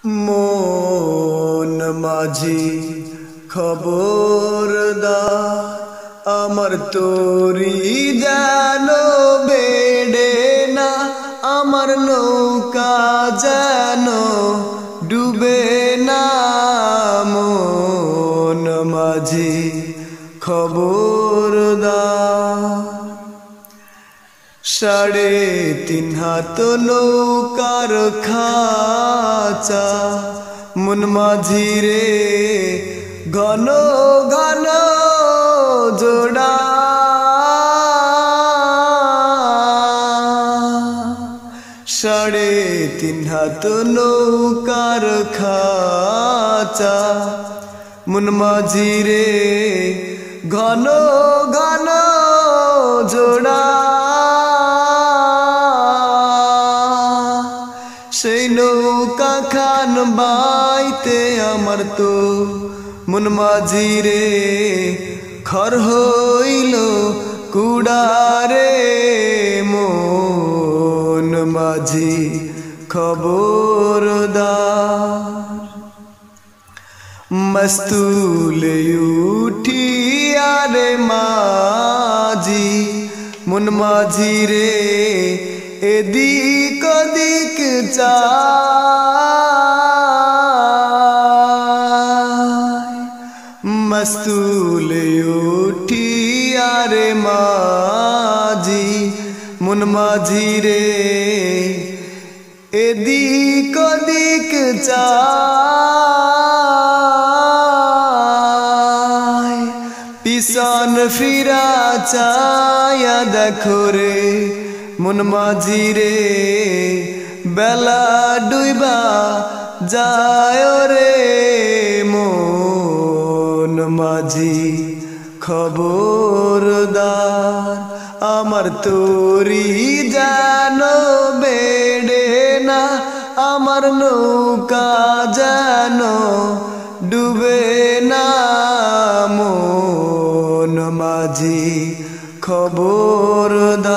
মন মাঝি খবরদার আমার তোরি যেন বেড়ে না, আমার নৌকা যেন ডুবে না। মন মাঝি খবরদার 3.5 হাত নৌকার খাঁচা মন মাঝি রে ঘন ঘন জোড়া। 3.5 হাত নৌকার খাঁচা মন মাঝি রে ঘন ঘন জোড়া। সেই নৌকা খান বাইতে আমার তো মন মাঝি রে খর হইল কুড়ারে। মন মাঝি খবরদার মস্তুলে উঠিয়া রে মাঝি মন মাঝি রে এদিক ওদিক চায়। মস্তুলে উঠিয়া রে মাঝি মন মাঝি রে এদিক ওদিক চায়। পিছন ফিরা চায়া দেখো রে মন মাঝি রে বেলা ডুইবা যায় রে। মন মাঝি খবরদার আমার তোরি যেন বেড়ে না, আমার নৌকা যেন ডুবে না। মন মাঝি খবরদার।